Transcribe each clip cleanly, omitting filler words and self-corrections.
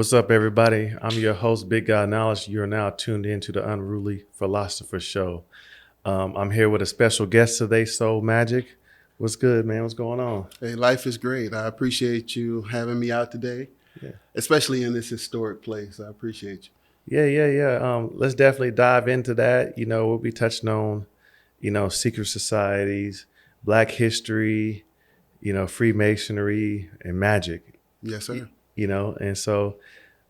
What's up, everybody? I'm your host, Big Guy Knowledge. You're now tuned into the Unruly Philosopher Show. I'm here with a special guest today, Solmagick. What's good, man? What's going on? Hey, life is great. I appreciate you having me out today, Yeah, especially in this historic place. I appreciate you. yeah. Let's definitely dive into that. We'll be touching on, secret societies, Black history, Freemasonry and magic. Yes, sir. And so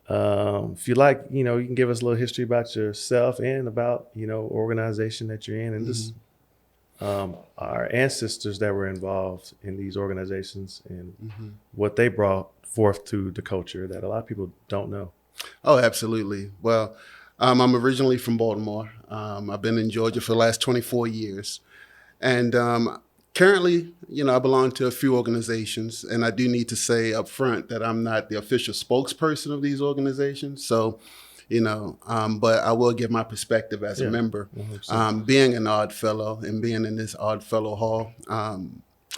if you like, you can give us a little history about yourself and about, organization that you're in and just our ancestors that were involved in these organizations and what they brought forth to the culture that a lot of people don't know. Oh, absolutely. Well, I'm originally from Baltimore. I've been in Georgia for the last 24 years. And currently, I belong to a few organizations. And I do need to say up front that I'm not the official spokesperson of these organizations. So, but I will give my perspective as a member, being an Oddfellow and being in this Oddfellow Hall.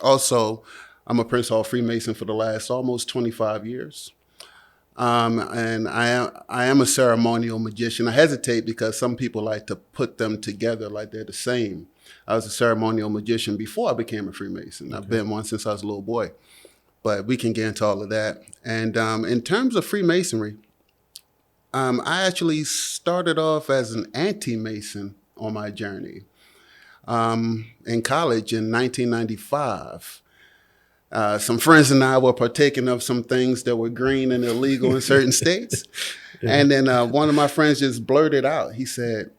Also, I'm a Prince Hall Freemason for the last almost 25 years. And I am a ceremonial magician. I hesitate because some people like to put them together like they're the same. I was a ceremonial magician before I became a Freemason. Okay. I've been one since I was a little boy, but we can get into all of that. And in terms of Freemasonry, I actually started off as an anti-Mason on my journey. In college in 1995, some friends and I were partaking of some things that were green and illegal in certain states. And then one of my friends just blurted out, he said,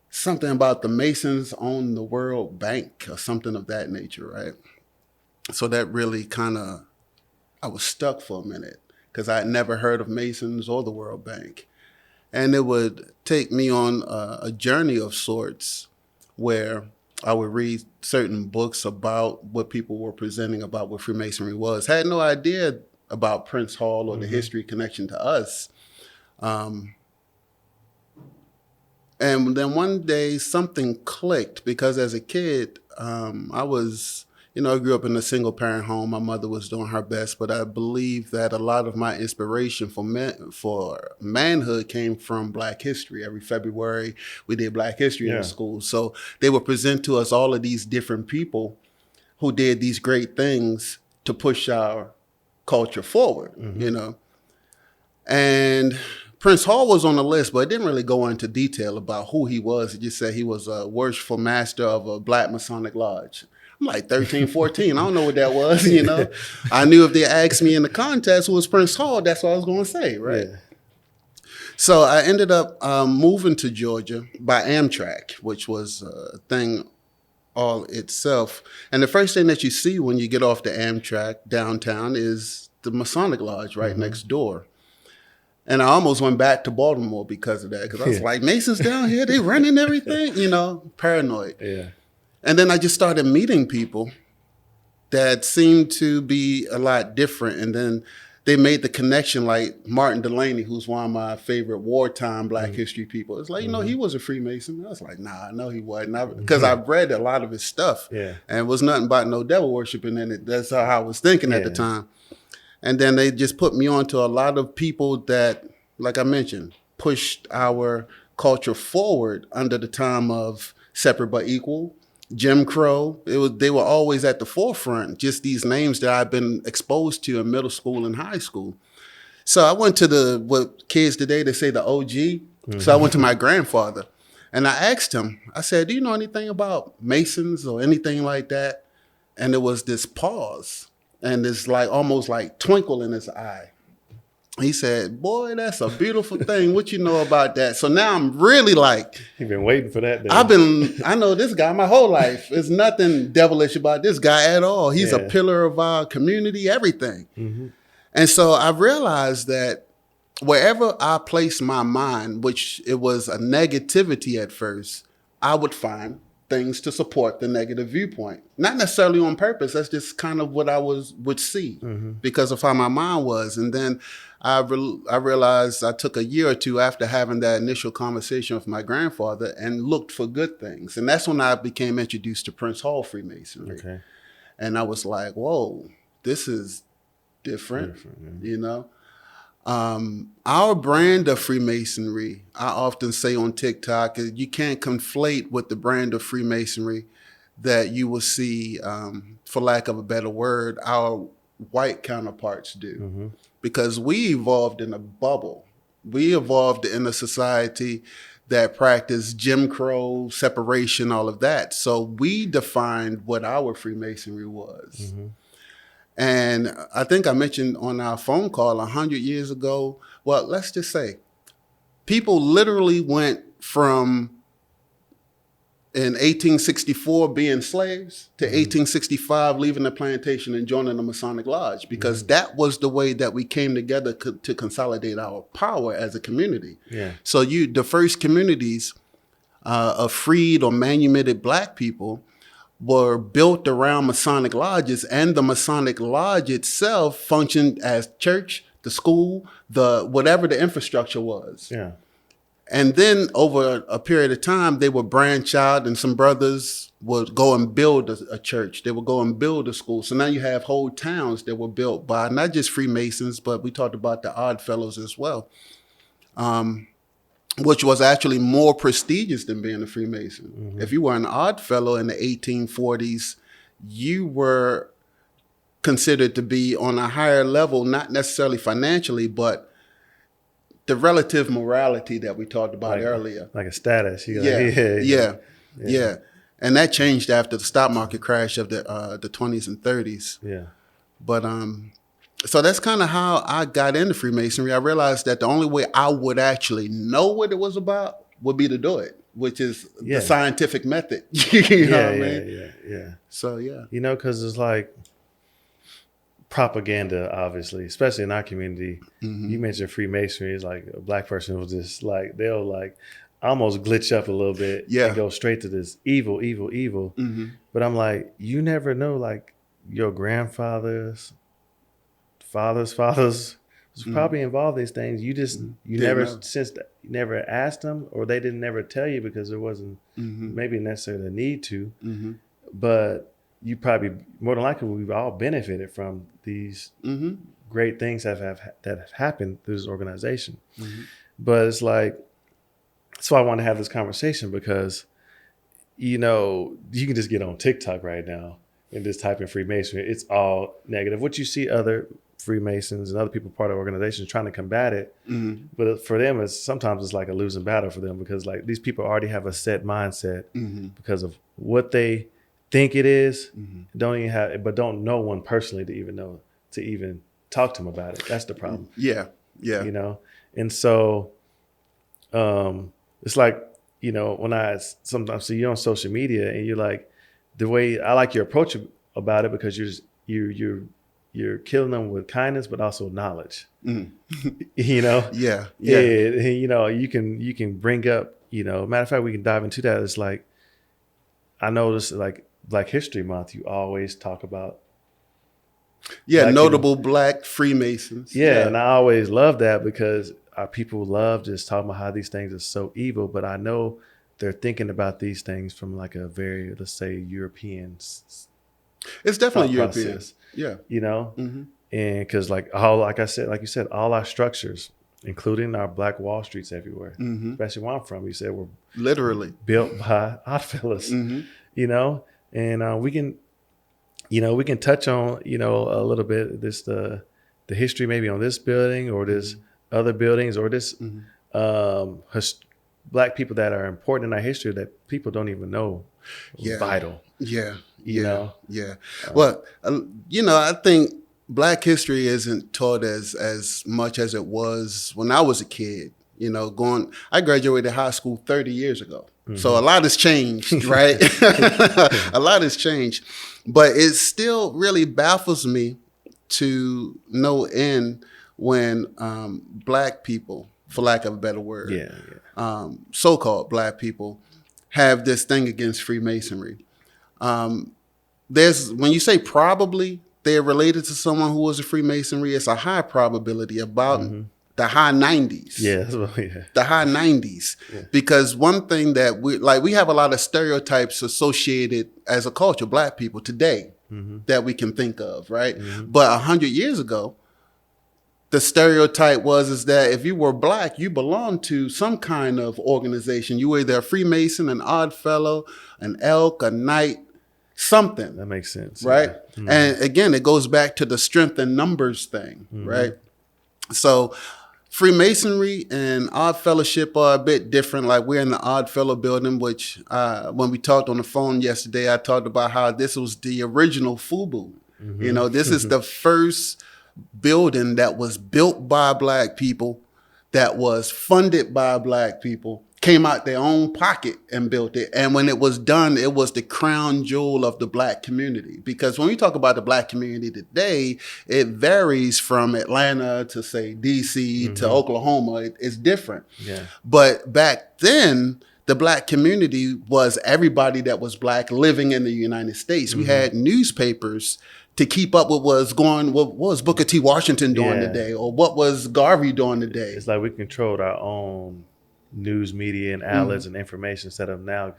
something about the Masons own the World Bank or something of that nature, right? So that really I was stuck for a minute because I had never heard of Masons or the World Bank. And it would take me on a journey of sorts where I would read certain books about what people were presenting about what Freemasonry was. Had no idea about Prince Hall or the history connection to us. And then one day something clicked because as a kid, I grew up in a single parent home. My mother was doing her best, but I believe that a lot of my inspiration for manhood came from Black history. Every February, we did Black history in the school. So they would present to us all of these different people who did these great things to push our culture forward, And Prince Hall was on the list, but it didn't really go into detail about who he was. It just said he was a worshipful master of a Black Masonic lodge. I'm like 13, 14. I don't know what that was, I knew if they asked me in the contest who was Prince Hall, that's what I was going to say, right? Yeah. So I ended up moving to Georgia by Amtrak, which was a thing all itself. And the first thing that you see when you get off the Amtrak downtown is the Masonic Lodge right next door. And I almost went back to Baltimore because of that, because I was like, Masons down here, they running everything, paranoid. Yeah. And then I just started meeting people that seemed to be a lot different. And then they made the connection, like Martin Delaney, who's one of my favorite wartime Black history people. It's like, he was a Freemason. I was like, nah, no, he wasn't. Because I've read a lot of his stuff. Yeah. And it was nothing about no devil worshiping in it. That's how I was thinking at the time. And then they just put me on to a lot of people that, like I mentioned, pushed our culture forward under the time of separate but equal, Jim Crow. They were always at the forefront, just these names that I've been exposed to in middle school and high school. So I went to what kids today, they say the OG. So I went to my grandfather and I asked him, I said, do you know anything about Masons or anything like that? And there was this pause and this almost like twinkle in his eye. He said, boy, that's a beautiful thing. What you know about that? So now I'm really like... You've been waiting for that day. I know this guy my whole life. There's nothing devilish about this guy at all. He's a pillar of our community, everything. And so I realized that wherever I placed my mind, which it was a negativity at first, I would find things to support the negative viewpoint. Not necessarily on purpose. That's just kind of what I would see because of how my mind was. And then I realized I took a year or two after having that initial conversation with my grandfather and looked for good things. And that's when I became introduced to Prince Hall Freemasonry. Okay. And I was like, whoa, this is different, Our brand of Freemasonry, I often say on TikTok, you can't conflate with the brand of Freemasonry that you will see, for lack of a better word, our white counterparts do. Because we evolved in a bubble. We evolved in a society that practiced Jim Crow, separation, all of that. So we defined what our Freemasonry was. And I think I mentioned on our phone call 100 years ago, well, let's just say people literally went from in 1864 being slaves to 1865 leaving the plantation and joining the Masonic Lodge, because that was the way that we came together to consolidate our power as a community. Yeah. So the first communities of freed or manumitted Black people were built around Masonic lodges, and the Masonic Lodge itself functioned as church, the school, the whatever the infrastructure was. Yeah. And then over a period of time, they would branch out, and some brothers would go and build a church. They would go and build a school. So now you have whole towns that were built by not just Freemasons, but we talked about the Oddfellows as well, which was actually more prestigious than being a Freemason. If you were an Oddfellow in the 1840s, you were considered to be on a higher level, not necessarily financially, but the relative morality that we talked about earlier. Like a status. Yeah. And that changed after the stock market crash of the 20s and 30s. Yeah. But so that's kind of how I got into Freemasonry. I realized that the only way I would actually know what it was about would be to do it, which is the scientific method. You know what I mean? Yeah. So, yeah. You know, because it's like propaganda, obviously, especially in our community. You mentioned Freemasonry. It's like a Black person was just like, they'll like almost glitch up a little bit and go straight to this evil. But I'm like, you never know, like your grandfathers, fathers was probably involved in these things. You just, you never asked them, or they didn't never tell you because there wasn't maybe necessarily a need to. But you probably, more than likely, we've all benefited from these great things that have happened through this organization. But it's like, that's why I want to have this conversation, because, you know, you can just get on TikTok right now and just type in Freemasonry. It's all negative. What you see other Freemasons and other people part of organizations trying to combat it. But for them, sometimes it's like a losing battle for them, because like these people already have a set mindset because of what they think it is, don't know one personally to even talk to them about it. That's the problem. Yeah. You know? And so it's like, you know, when I sometimes see you on social media and you're like, the way I like your approach about it, because you're killing them with kindness, but also knowledge. You know? Yeah. And, you know, you can bring up, you know, matter of fact, we can dive into that. It's like, I noticed like Black History Month, you always talk about notable Black Freemasons. Yeah, and I always love that, because our people love just talking about how these things are so evil, but I know they're thinking about these things from like a very, let's say, European. It's definitely European. Process, yeah. You know? And because like you said, all our structures, including our Black Wall Streets everywhere, especially where I'm from, you said were literally built by Oddfellows, you know? And we can touch on, you know, a little bit the history maybe on this building or this other buildings or this Black people that are important in our history that people don't even know vital. You know? Well, you know, I think Black history isn't taught as much as it was when I was a kid. You know, I graduated high school 30 years ago. So a lot has changed, right? A lot has changed. But it still really baffles me to no end when Black people, for lack of a better word, so-called Black people, have this thing against Freemasonry. When you say probably they're related to someone who was a Freemasonry, it's a high probability, about the high 90s. The high 90s. Because one thing that we have a lot of stereotypes associated as a culture, Black people today, that we can think of, right? But 100 years ago, the stereotype is that if you were black, you belonged to some kind of organization. You were either a Freemason, an Oddfellow, an Elk, a Knight, something. That makes sense. Right? Yeah. And again, it goes back to the strength in numbers thing, right? So Freemasonry and Odd Fellowship are a bit different. Like we're in the Odd Fellow building, which when we talked on the phone yesterday, I talked about how this was the original FUBU. You know, this is the first building that was built by black people, that was funded by black people, came out their own pocket and built it. And when it was done, it was the crown jewel of the black community. Because when we talk about the black community today, it varies from Atlanta to say DC to Oklahoma. It's different. Yeah. But back then, the black community was everybody that was black living in the United States. We had newspapers to keep up with what was Booker T. Washington doing today, or what was Garvey doing today. It's like we controlled our own news media and outlets and information instead of now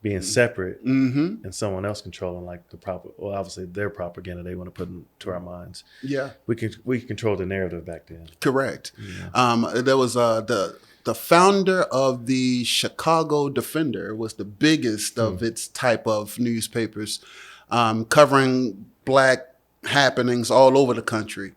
being separate and someone else controlling like obviously their propaganda they want to put into our minds. Yeah. We controlled the narrative back then. Correct. There was the founder of the Chicago Defender was the biggest of its type of newspapers, covering black happenings all over the country.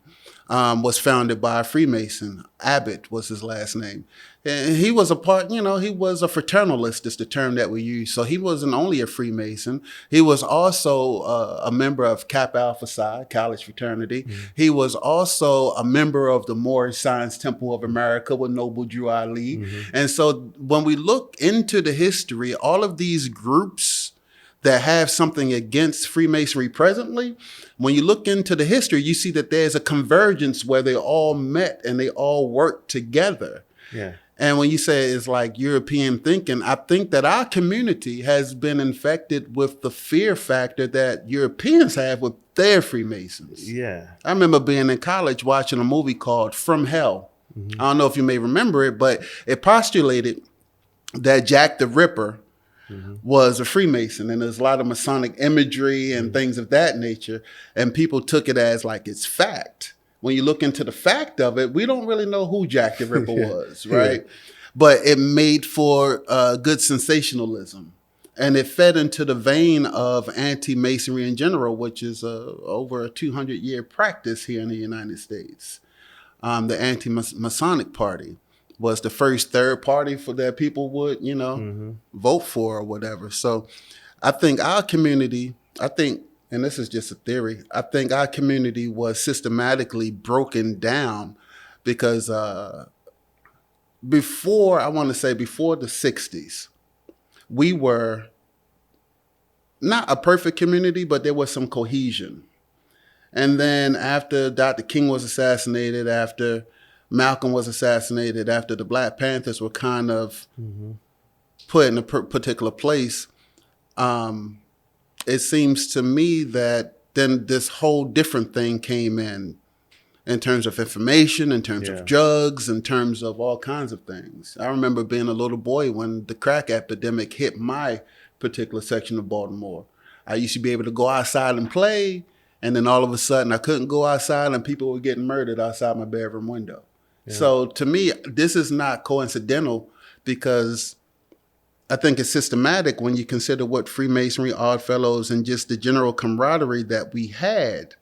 Was founded by a Freemason. Abbott was his last name. And he was he was a fraternalist is the term that we use. So he wasn't only a Freemason. He was also a member of Kappa Alpha Psi, college fraternity. He was also a member of the Moorish Science Temple of America with Noble Drew Ali. And so when we look into the history, all of these groups that have something against Freemasonry presently, when you look into the history, you see that there's a convergence where they all met and they all worked together. Yeah. And when you say it's like European thinking, I think that our community has been infected with the fear factor that Europeans have with their Freemasons. Yeah. I remember being in college watching a movie called From Hell. I don't know if you may remember it, but it postulated that Jack the Ripper was a Freemason, and there's a lot of Masonic imagery and things of that nature, and people took it as like it's fact. When you look into the fact of it, we don't really know who Jack the Ripper was, right? But it made for good sensationalism, and it fed into the vein of anti-Masonry in general, which is over a 200-year practice here in the United States. The anti-Masonic Party was the first third party for that people would, vote for or whatever. So I think our community, and this is just a theory, I think our community was systematically broken down because before the 60s, we were not a perfect community, but there was some cohesion. And then after Dr. King was assassinated, after Malcolm was assassinated, after the Black Panthers were kind of put in a particular place, it seems to me that then this whole different thing came in terms of information, in terms of drugs, in terms of all kinds of things. I remember being a little boy when the crack epidemic hit my particular section of Baltimore. I used to be able to go outside and play, and then all of a sudden I couldn't go outside and people were getting murdered outside my bedroom window. Yeah. So to me, this is not coincidental because I think it's systematic when you consider what Freemasonry, Oddfellows, and just the general camaraderie that we had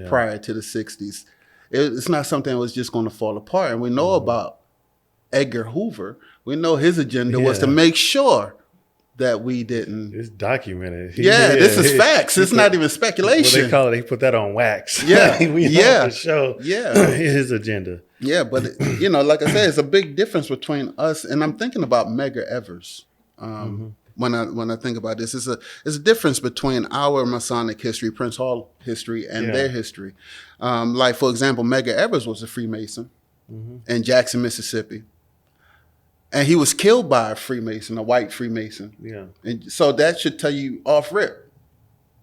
prior to the 60s. It's not something that was just going to fall apart. And we know about Edgar Hoover. We know his agenda was to make sure that we didn't. It's documented. This is facts. It's not even speculation. What they call it, they put that on wax. Yeah. We know for sure his agenda. Yeah, but like I said, it's a big difference between us, and I'm thinking about Medgar Evers. When I think about this, it's a difference between our Masonic history, Prince Hall history, and their history. Like for example, Medgar Evers was a Freemason in Jackson, Mississippi, and he was killed by a Freemason, a white Freemason. Yeah, and so that should tell you off rip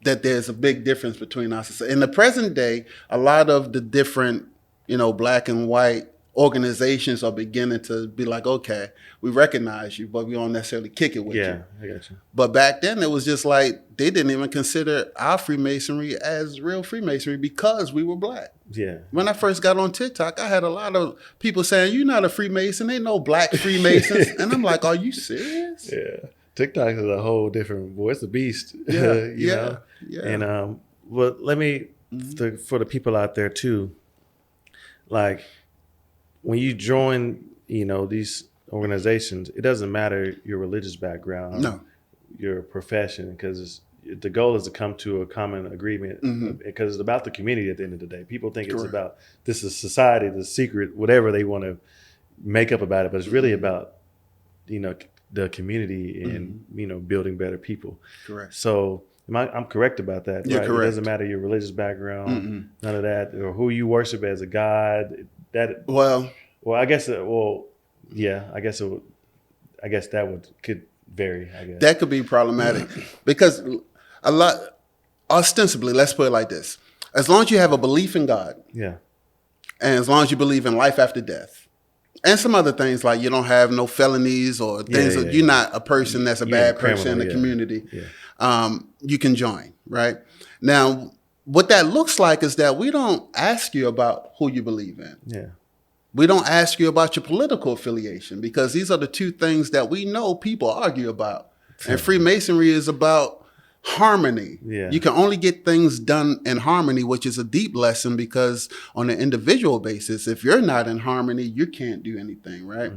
that there's a big difference between us. In the present day, a lot of the different, black and white organizations are beginning to be like, okay, we recognize you, but we don't necessarily kick it with you. Yeah, I got you. But back then, it was just like they didn't even consider our Freemasonry as real Freemasonry because we were black. Yeah. When I first got on TikTok, I had a lot of people saying, "You're not a Freemason. Ain't no black Freemasons." And I'm like, "Are you serious?" Yeah. TikTok is a whole different, boy, it's a beast. Yeah, you know? yeah. And well, let me for the people out there too, like when you join, these organizations, it doesn't matter your religious background, No. your profession, because the goal is to come to a common agreement, because it's about the community at the end of the day. People think it's about, this is society, the secret, whatever they want to make up about it, but it's really about, the community and, building better people. Correct. So I'm correct about that, You're right? correct. It doesn't matter your religious background, none of that, or who you worship as a god. Well, I guess, yeah, I guess that could vary, I guess. that could be problematic because ostensibly, let's put it like this. As long as you have a belief in God, Yeah. and as long as you believe in life after death, and some other things like you don't have no felonies or things that you're not a person that's a bad person in the community, you can join, right? Now, what that looks like is that we don't ask you about who you believe in. Yeah. We don't ask you about your political affiliation because these are the two things that we know people argue about. And Freemasonry is about harmony. Yeah. You can only get things done in harmony, which is a deep lesson because on an individual basis, if you're not in harmony, you can't do anything, right?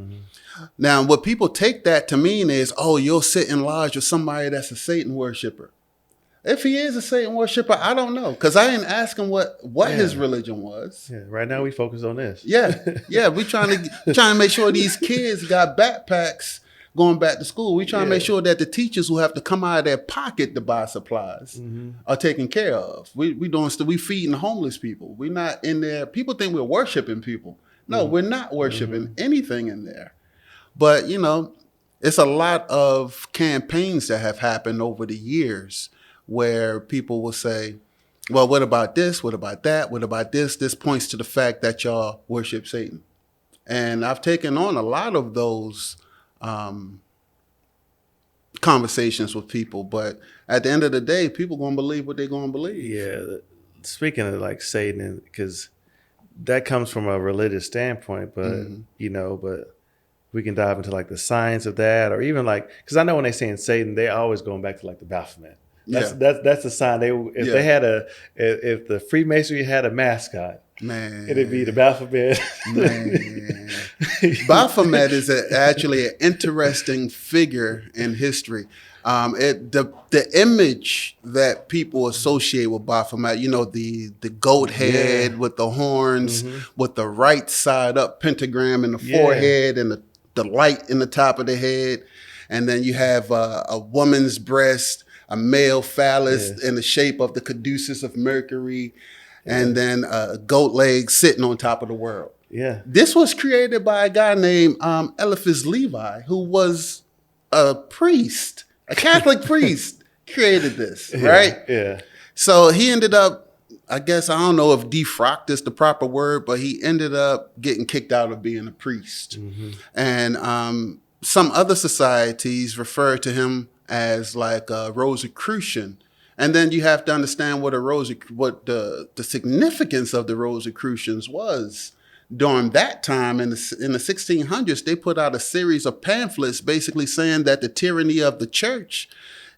Now, what people take that to mean is, oh, you'll sit in lodge with somebody that's a Satan worshiper. If he is a Satan worshiper, I don't know, because I didn't ask him what his religion was. Yeah. Right now we focus on this. Yeah, we trying to make sure these kids got backpacks going back to school. We trying to make sure that the teachers who have to come out of their pocket to buy supplies are taken care of. We feeding homeless people. We're not in there. People think we're worshiping people. No, we're not worshiping anything in there. But it's a lot of campaigns that have happened over the years where people will say, well, what about this? What about that? What about this? This points to the fact that y'all worship Satan. And I've taken on a lot of those conversations with people. But at the end of the day, people going to believe what they're going to believe. Yeah. Speaking of like Satan, because that comes from a religious standpoint, but, but we can dive into like the science of that, or even like, because I know when they saying Satan, they always going back to like the Baphomet. That's the sign. If the Freemasonry had a mascot, man, it'd be the Baphomet. Man, Baphomet is actually an interesting figure in history. The image that people associate with Baphomet, the goat head with the horns, with the right side up pentagram in the forehead and the light in the top of the head, and then you have a woman's breast, a male phallus in the shape of the caduceus of Mercury, and then a goat leg sitting on top of the world. Yeah. This was created by a guy named Eliphas Levi, who was a priest, a Catholic priest, created this, right? Yeah. So he ended up, I guess, I don't know if defrocked is the proper word, but he ended up getting kicked out of being a priest. And some other societies refer to him as like a Rosicrucian. And then you have to understand what the significance of the Rosicrucians was. During that time in the 1600s, they put out a series of pamphlets basically saying that the tyranny of the church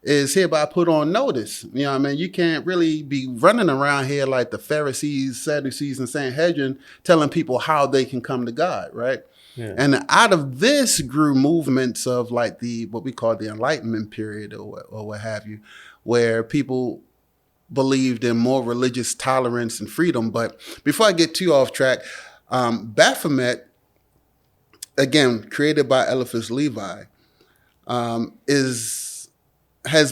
is hereby put on notice. You know what I mean? You can't really be running around here like the Pharisees, Sadducees, and Sanhedrin telling people how they can come to God, right? Yeah. And out of this grew movements of like what we call the Enlightenment period or what have you, where people believed in more religious tolerance and freedom. But before I get too off track, Baphomet, again, created by Eliphas Levi, has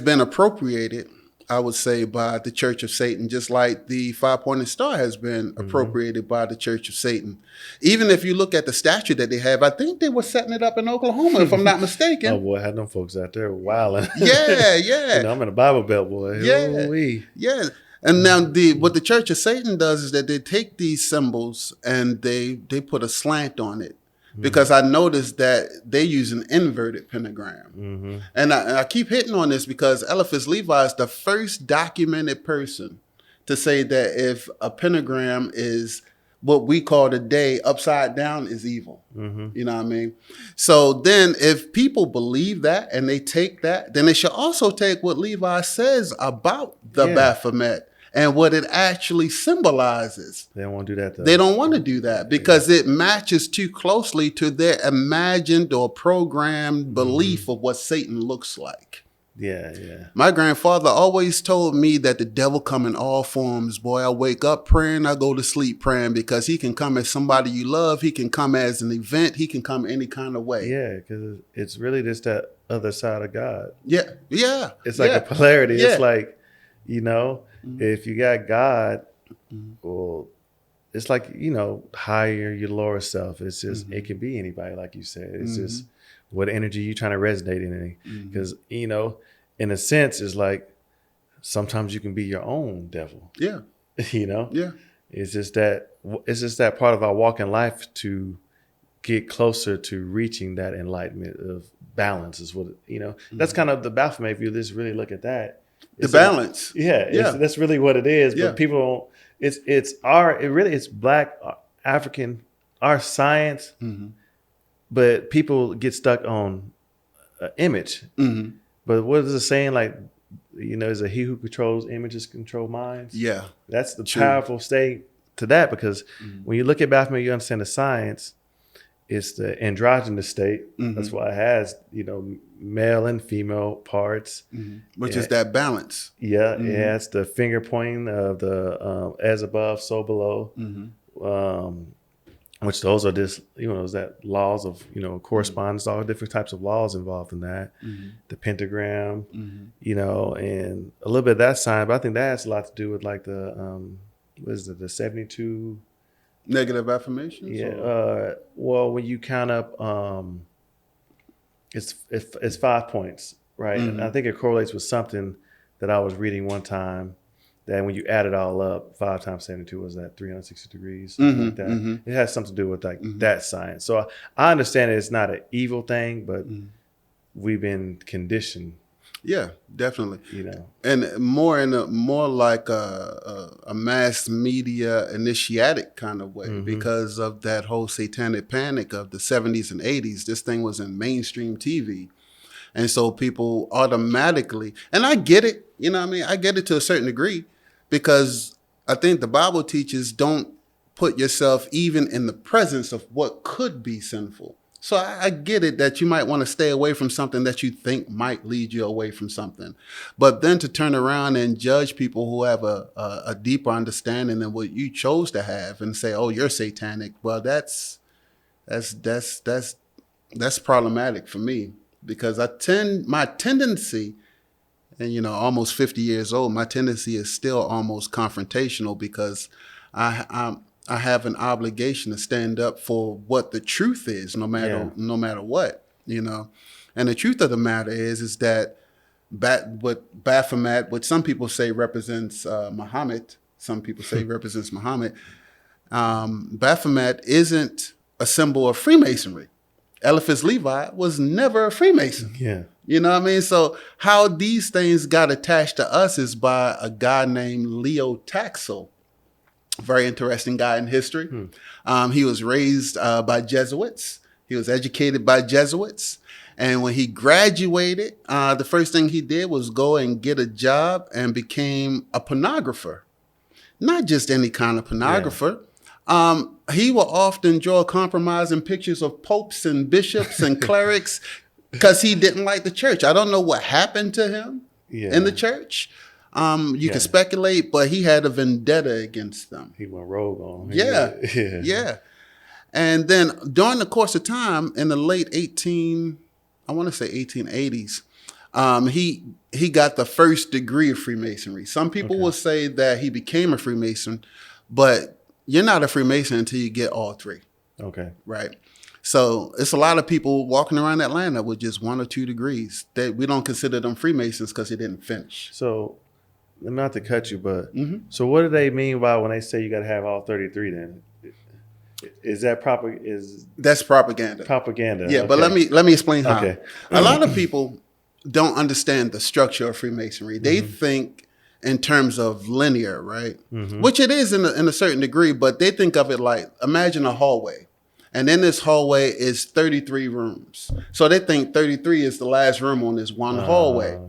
been appropriated, I would say, by the Church of Satan, just like the five-pointed star has been appropriated by the Church of Satan. Even if you look at the statue that they have, I think they were setting it up in Oklahoma, if I'm not mistaken. Oh, boy, I had them folks out there wilding. Yeah. I'm in a Bible Belt, boy. Yeah. And now what the Church of Satan does is that they take these symbols and they put a slant on it. Because I noticed that they use an inverted pentagram. And I keep hitting on this because Eliphas Levi is the first documented person to say that if a pentagram is what we call today upside down is evil. You know what I mean? So then if people believe that and they take that, then they should also take what Levi says about the Baphomet and what it actually symbolizes. They don't want to do that, though. They don't want to do that because it matches too closely to their imagined or programmed belief of what Satan looks like. Yeah, yeah. My grandfather always told me that the devil come in all forms. Boy, I wake up praying, I go to sleep praying, because he can come as somebody you love. He can come as an event. He can come any kind of way. Yeah, because it's really just that other side of God. Yeah, yeah. It's like a polarity. Yeah. It's like, if you got God, well, it's like, higher your lower self. It's just, it can be anybody, like you said. It's just what energy you trying to resonate in. Because, in a sense, it's like sometimes you can be your own devil. Yeah. Yeah. It's just that part of our walk in life to get closer to reaching that enlightenment of balance is what, that's kind of the Baphomet view. Let's really look at that. The balance. That's really what it is. But Yeah. people don't, it's Black, African, our science, but people get stuck on image. But what is it saying? Like, is it he who controls images control minds? Yeah. That's the True. powerful state to that, because when you look at Baphomet, you understand the science. It's the androgynous state. That's why it has, male and female parts. Which is that balance. Yeah, it has the finger pointing of the as above, so below. Which those are just, is that laws of, correspondence, all different types of laws involved in that. The pentagram, and a little bit of that sign, but I think that has a lot to do with like the, the 72 negative affirmations? Yeah. Well, when you count up, it's 5 points, right? And I think it correlates with something that I was reading one time, that when you add it all up, 5 times 72 was that 360 degrees, something like that. It has something to do with like that science. So I understand that it's not an evil thing, but we've been conditioned. Yeah, definitely. And more like a mass media initiatic kind of way, because of that whole satanic panic of the 70s and 80s. This thing was in mainstream TV. And so people automatically, and I get it, I get it to a certain degree, because I think the Bible teaches don't put yourself even in the presence of what could be sinful. So I get it that you might want to stay away from something that you think might lead you away from something. But then to turn around and judge people who have a deeper understanding than what you chose to have and say, oh, you're satanic. Well, that's problematic for me, because my tendency, and almost 50 years old, my tendency is still almost confrontational, because I have an obligation to stand up for what the truth is, no matter what, And the truth of the matter is that what Baphomet, what some people say represents Muhammad, some people say represents Muhammad. Baphomet isn't a symbol of Freemasonry. Eliphas Levi was never a Freemason. Yeah. You know what I mean? So how these things got attached to us is by a guy named Leo Taxel. Very interesting guy in history. He was raised by Jesuits. He was educated by Jesuits. And when he graduated, the first thing he did was go and get a job and became a pornographer. Not just any kind of pornographer. Yeah. He will often draw compromising pictures of popes and bishops and clerics because he didn't like the church. I don't know what happened to him in the church. You can speculate, but he had a vendetta against them. He went rogue on him. Yeah. And then during the course of time, in the late 1880s, he got the first degree of Freemasonry. Some people will say that he became a Freemason, but you're not a Freemason until you get all three. Okay. Right. So it's a lot of people walking around Atlanta with just 1 or 2 degrees that we don't consider them Freemasons because they didn't finish. So, not to cut you, but so what do they mean by when they say you got to have all 33 then? Is that proper? That's propaganda. Propaganda. Yeah, but let me explain how. Okay. A lot of people don't understand the structure of Freemasonry. They think, in terms of linear, right? Which it is in a certain degree, but they think of it like, imagine a hallway. And in this hallway is 33 rooms. So they think 33 is the last room on this one hallway.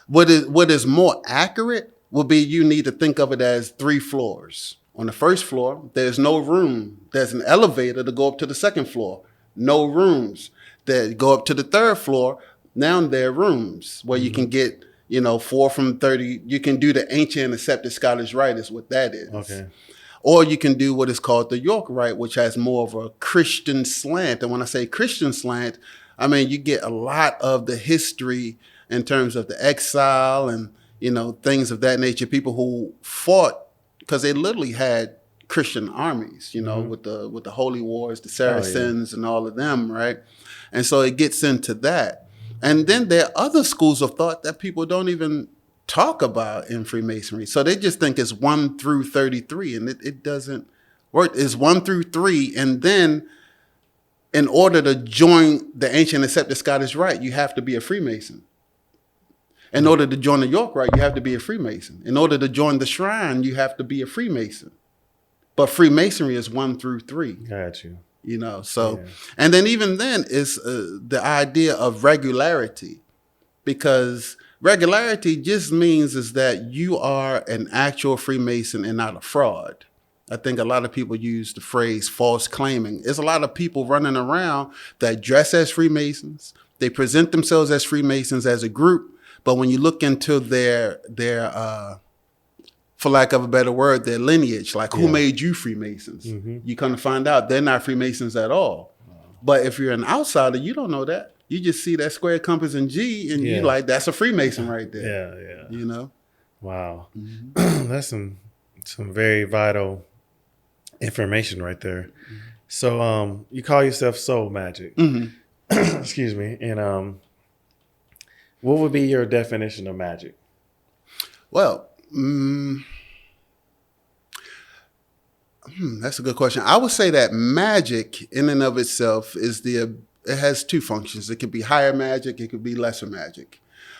What is more accurate would be you need to think of it as 3 floors. On the first floor, there's no room. There's an elevator to go up to the second floor. No rooms. That go up to the third floor. Now there are rooms where you can get, 4 from 30. You can do the ancient accepted Scottish Rite is what that is. Okay. Or you can do what is called the York Rite, which has more of a Christian slant. And when I say Christian slant, I mean you get a lot of the history in terms of the exile and, things of that nature. People who fought because they literally had Christian armies, with the Holy Wars, the Saracens and all of them, right? And so it gets into that. And then there are other schools of thought that people don't even talk about in Freemasonry. So they just think it's 1 through 33, and it doesn't work. It's 1 through 3, and then in order to join the ancient accepted Scottish Rite, you have to be a Freemason. In order to join the York Rite, you have to be a Freemason. In order to join the Shrine, you have to be a Freemason. But Freemasonry is 1 through 3. Got you. And then even then is the idea of regularity, because regularity just means is that you are an actual Freemason and not a fraud. I think a lot of people use the phrase false claiming. There's a lot of people running around that dress as Freemasons. They present themselves as Freemasons as a group, but when you look into their for lack of a better word, their lineage, like who made you Freemasons? You kind of find out they're not Freemasons at all. But if you're an outsider, you don't know that. You just see that square compass and G, and you like, that's a Freemason right there. Yeah. Wow. That's some very vital information right there. So you call yourself Solmagick. Excuse me. And what would be your definition of magic? Well, that's a good question. I would say that magic in and of itself it has 2 functions. It could be higher magic. It could be lesser magic.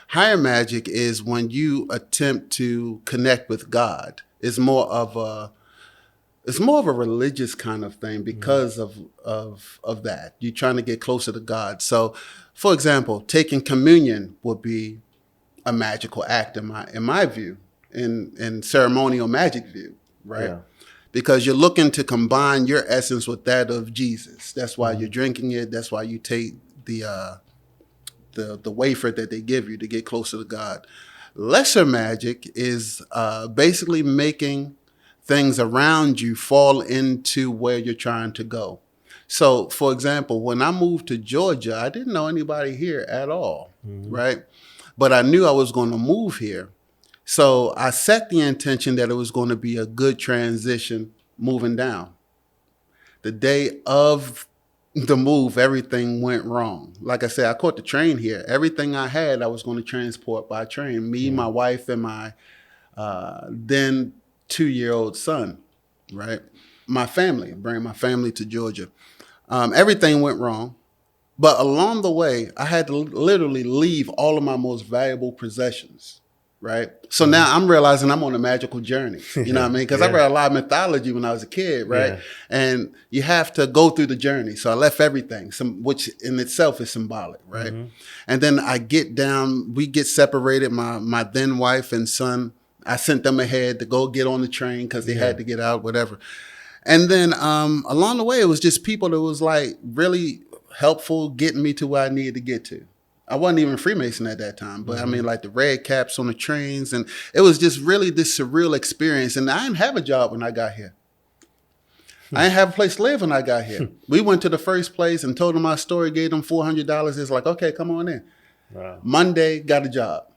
Higher magic is when you attempt to connect with God. It's more of a religious kind of thing because of that. You're trying to get closer to God. So, for example, taking communion would be a magical act in my view, in ceremonial magic view, right? Yeah. Because you're looking to combine your essence with that of Jesus. That's why you're drinking it. That's why you take the wafer that they give you to get closer to God. Lesser magic is basically making things around you fall into where you're trying to go. So, for example, when I moved to Georgia, I didn't know anybody here at all, right? But I knew I was going to move here. So I set the intention that it was going to be a good transition moving down. The day of the move, everything went wrong. Like I said, I caught the train here. Everything I had, I was going to transport by train. Me, my wife, and my then 2-year-old son, right? My family, bring my family to Georgia. Everything went wrong. But along the way, I had to literally leave all of my most valuable possessions. Right. So now I'm realizing I'm on a magical journey. You know what I mean? Because I read a lot of mythology when I was a kid. Right. Yeah. And you have to go through the journey. So I left everything, which in itself is symbolic. Right. And then I get down. We get separated. My then wife and son, I sent them ahead to go get on the train because they had to get out, whatever. And then along the way, it was just people that was like really helpful getting me to where I needed to get to. I wasn't even Freemason at that time, but I mean, like the red caps on the trains, and it was just really this surreal experience. And I didn't have a job when I got here. I didn't have a place to live when I got here. We went to the first place and told them my story, gave them $400. It's like, okay, come on in. Wow. Monday, got a job,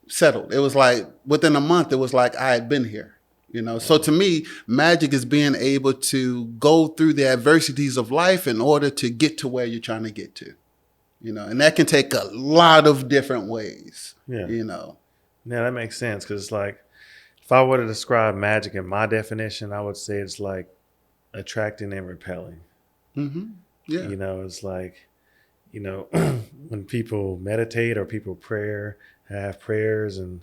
settled. It was like within a month, it was like I had been here. So to me, magic is being able to go through the adversities of life in order to get to where you're trying to get to. And that can take a lot of different ways. Yeah, that makes sense, because it's like, if I were to describe magic in my definition, I would say it's like attracting and repelling. Yeah. It's like, when people meditate or people have prayers and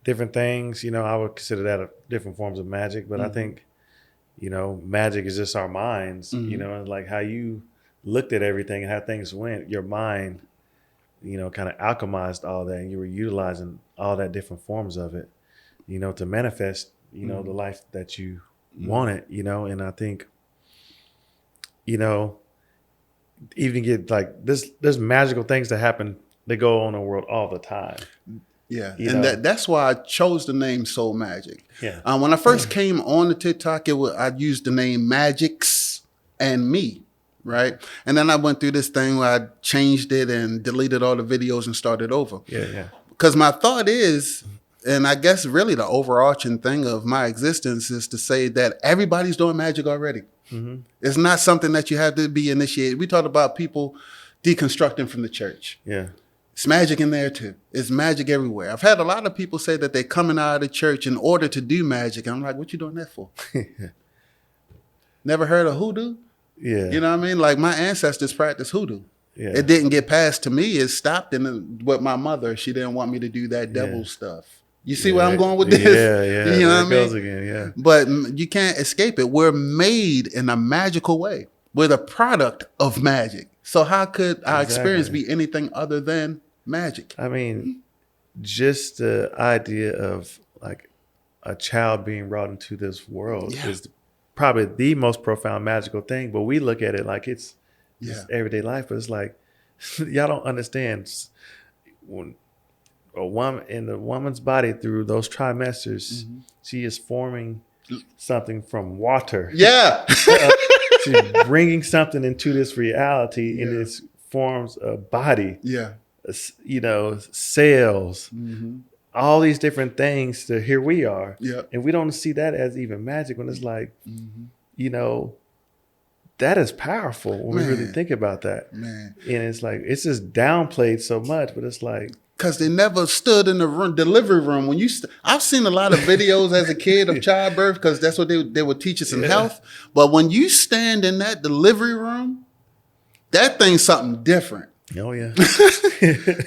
different things. I would consider that different forms of magic. But I think, magic is just our minds. And like how you looked at everything and how things went. Your mind, kind of alchemized all that, and you were utilizing all that different forms of it, to manifest, the life that you wanted. And I think, even get like there's magical things that happen. They go on in the world all the time. Yeah, and that's why I chose the name Solmagick. Yeah. When I first came on the TikTok, I used the name Magics and Me, right? And then I went through this thing where I changed it and deleted all the videos and started over. Yeah. Because my thought is, and I guess really the overarching thing of my existence is to say that everybody's doing magic already. It's not something that you have to be initiated. We talked about people deconstructing from the church. Yeah. It's magic in there too. It's magic everywhere. I've had a lot of people say that they're coming out of the church in order to do magic. And I'm like, what you doing that for? Never heard of hoodoo? Yeah. You know what I mean? Like my ancestors practiced hoodoo. Yeah. It didn't get passed to me. It stopped with my mother. She didn't want me to do that devil stuff. You see where I'm going with this? Yeah. You know what I mean? Goes again, yeah. But you can't escape it. We're made in a magical way. We're the product of magic. So how could our experience be anything other than magic? I mean, just the idea of like a child being brought into this world is probably the most profound magical thing. But we look at it like it's everyday life. But it's like, y'all don't understand. When a woman in the woman's body through those trimesters, she is forming something from water. Yeah. She's bringing something into this reality in its forms of body. Yeah. Cells, all these different things to here we are. Yeah. And we don't see that as even magic when it's like, that is powerful when we really think about that. Man. And it's like, it's just downplayed so much, but it's like, because they never stood in the delivery room. When I've seen a lot of videos as a kid of childbirth because that's what they would teach us in health. But when you stand in that delivery room, that thing's something different. Oh yeah.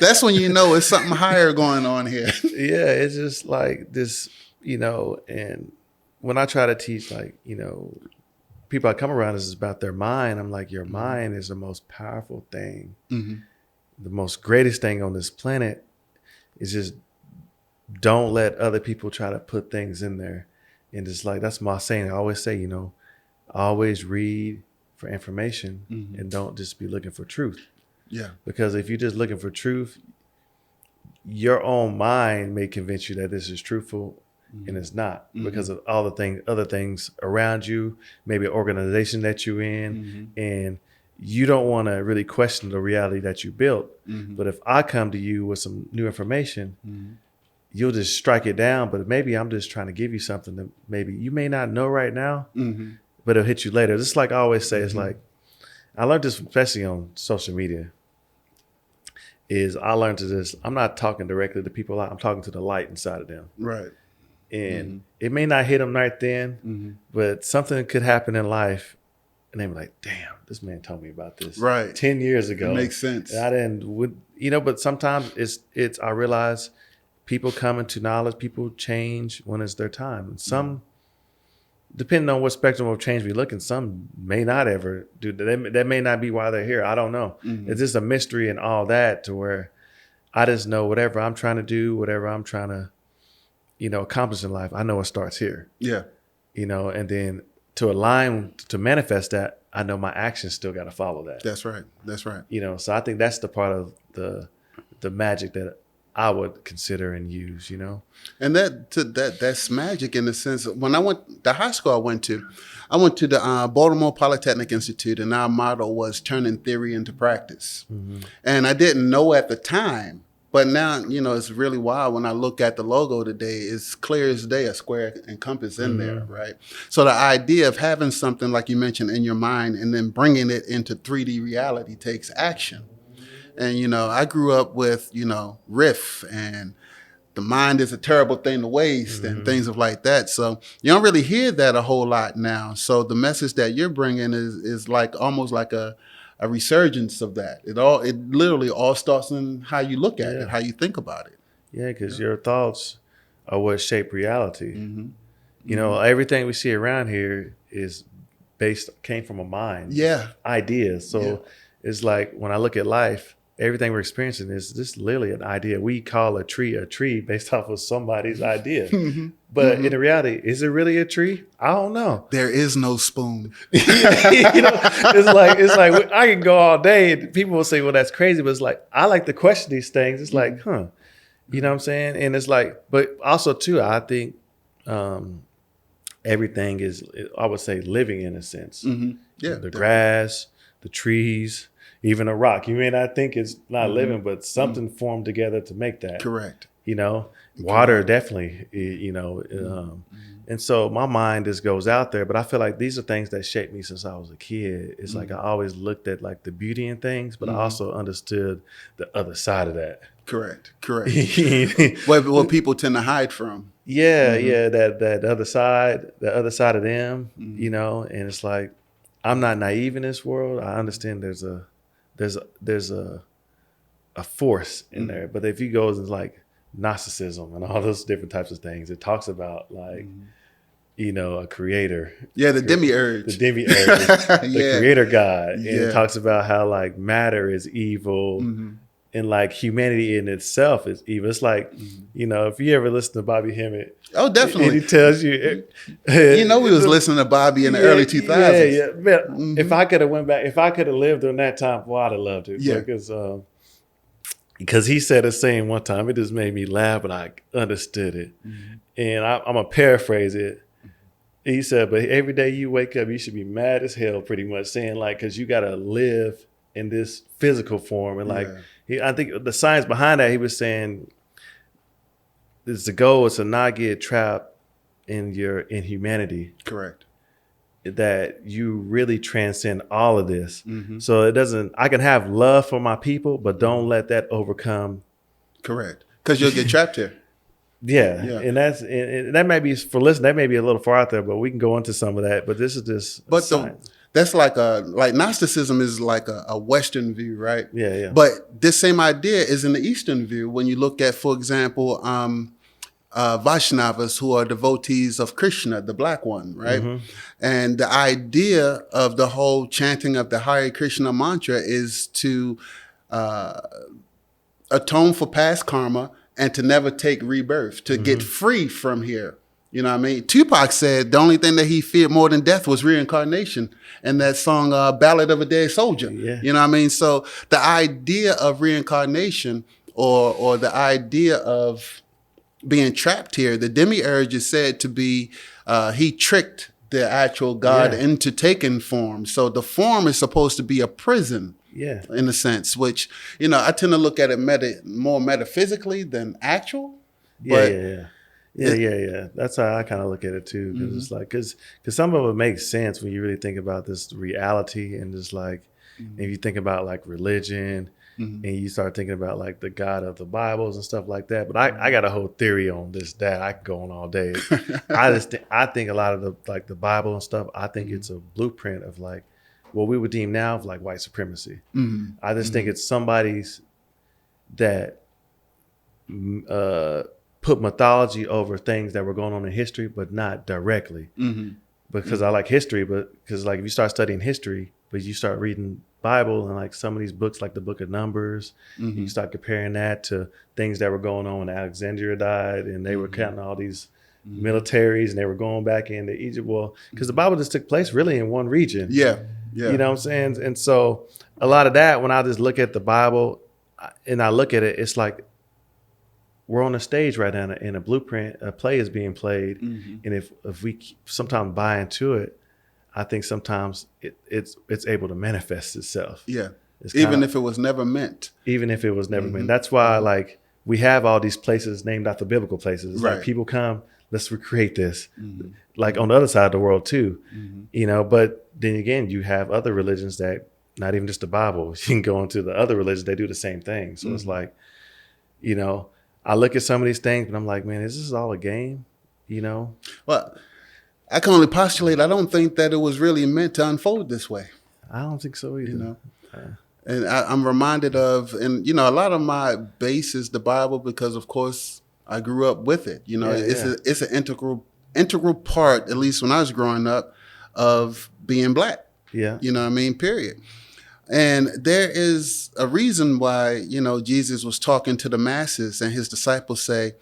That's when you know it's something higher going on here. Yeah, it's just like this, and when I try to teach, like, people I come around, this is about their mind. I'm like, your mind is the most powerful thing. The most greatest thing on this planet is just don't let other people try to put things in there. And just like, that's my saying. I always say, always read for information and don't just be looking for truth. Yeah. Because if you're just looking for truth, your own mind may convince you that this is truthful and it's not because of all the other things around you, maybe an organization that you're in, and you don't want to really question the reality that you built. But if I come to you with some new information, you'll just strike it down. But maybe I'm just trying to give you something that maybe you may not know right now, but it'll hit you later. Just like I always say, it's like, I learned this especially on social media, is I learned to just, I'm not talking directly to people. I'm talking to the light inside of them. Right. And it may not hit them right then, but something could happen in life. And they were like, damn, this man told me about this 10 years ago. It makes sense. I but sometimes it's, I realize people come into knowledge, people change when it's their time. And some, depending on what spectrum of change we look in, some may not ever do that. That may not be why they're here. I don't know. It's just a mystery and all that, to where I just know whatever I'm trying to do, whatever I'm trying to, accomplish in life, I know it starts here. Yeah. And then to align, to manifest that, I know my actions still got to follow that. That's right. That's right. So I think that's the part of the magic that I would consider and use, And that's magic in the sense of, when I went, the high school I went to the Baltimore Polytechnic Institute, and our motto was turning theory into practice. And I didn't know at the time, but now, it's really wild. When I look at the logo today, it's clear as day, a square and compass in there, right? So the idea of having something like you mentioned in your mind and then bringing it into 3D reality takes action. And, I grew up with, Riff and the mind is a terrible thing to waste and things of like that. So you don't really hear that a whole lot now. So the message that you're bringing is like almost like a resurgence of that. It literally all starts in how you look at it, how you think about it. Yeah, because your thoughts are what shape reality. Mm-hmm. You know, everything we see around here came from a mind. Yeah. Ideas. So Yeah. it's like when I look at life, everything we're experiencing is just literally an idea. We call a tree based off of somebody's idea. Mm-hmm. But Mm-hmm. in reality, is it really a tree? I don't know. There is no spoon. You know, it's like I can go all day and people will say, well, that's crazy. But it's like, I like to question these things. It's like, you know what I'm saying? And it's like, but also too, I think everything is, I would say, living in a sense. Mm-hmm. Yeah. The grass, the trees, even a rock. You may not think it's not living, but something formed together to make that. Correct. You know, water definitely, you know. And so my mind just goes out there. But I feel like these are things that shaped me since I was a kid. It's like I always looked at like the beauty in things, but I also understood the other side of that. Correct. What people tend to hide from. Yeah, that other side, the other side of them, you know. And it's like, I'm not naive in this world. I understand there's a force in there. But if you go into like Gnosticism and all those different types of things, it talks about like, you know, a creator. Yeah, the demiurge. The demiurge, the creator God. And it talks about how like matter is evil and like humanity in itself is evil. It's like, you know, if you ever listen to Bobby Hemmett. Oh, definitely. And he tells you. You know, we was listening to Bobby in the early 2000s. Yeah. Man, if I could have went back, if I could have lived during that time, well, I'd have loved it. Yeah. Because he said a saying one time, it just made me laugh, but I understood it. And I'm going to paraphrase it. He said, but every day you wake up, you should be mad as hell, pretty much, saying like, because you got to live in this physical form. And like, I think the science behind that, he was saying, the goal is to not get trapped in humanity. Correct. That you really transcend all of this. So I can have love for my people, but don't let that overcome. Correct. Because you'll get trapped here. Yeah. And and that may be, for listeners, that may be a little far out there, but we can go into some of that. But this is just science. That's like Gnosticism is like a Western view, right? Yeah. But this same idea is in the Eastern view. When you look at, for example, Vaishnavas, who are devotees of Krishna, the black one, right? And the idea of the whole chanting of the Hare Krishna mantra is to atone for past karma and to never take rebirth, to get free from here. You know what I mean? Tupac said the only thing that he feared more than death was reincarnation. And that song, Ballad of a Dead Soldier. Yeah. You know what I mean? So the idea of reincarnation or the idea of being trapped here, the demiurge is said to be, he tricked the actual God into taking form. So the form is supposed to be a prison. Yeah, in a sense, which, you know, I tend to look at it more metaphysically than actual. Yeah. That's how I kind of look at it too, because it's like, because some of it makes sense when you really think about this reality, and just like, if you think about like religion, and you start thinking about like the God of the Bibles and stuff like that. But I got a whole theory on that I could go on all day. I think a lot of the Bible and stuff, I think it's a blueprint of like what we would deem now of like white supremacy. I just think it's somebody's that put mythology over things that were going on in history, but not directly. Because I like history, but because like if you start studying history, but you start reading Bible and like some of these books, like the Book of Numbers, you start comparing that to things that were going on when Alexandria died, and they were counting all these militaries, and they were going back into Egypt. Well, because the Bible just took place really in one region. Yeah. You know what I'm saying? And so a lot of that, when I just look at the Bible and I look at it, it's like we're on a stage right now in a blueprint, a play is being played. And if we sometimes buy into it, I think sometimes it's able to manifest itself. Yeah. Even if it was never meant. Even if it was never meant. That's why like we have all these places named after biblical places. It's like people come, let's recreate this. Like on the other side of the world too. You know, but then again, you have other religions that, not even just the Bible, you can go into the other religions, they do the same thing. So it's like, you know, I look at some of these things, but I'm like, man, is this all a game? You know? Well, I can only postulate, I don't think that it was really meant to unfold this way. I don't think so either. You know? And I'm reminded of, and, you know, a lot of my base is the Bible because, of course, I grew up with it. You know, Yeah, it's an integral part, at least when I was growing up, of being black. yeah, You know what I mean? Period. And there is a reason why, you know, Jesus was talking to the masses and his disciples say,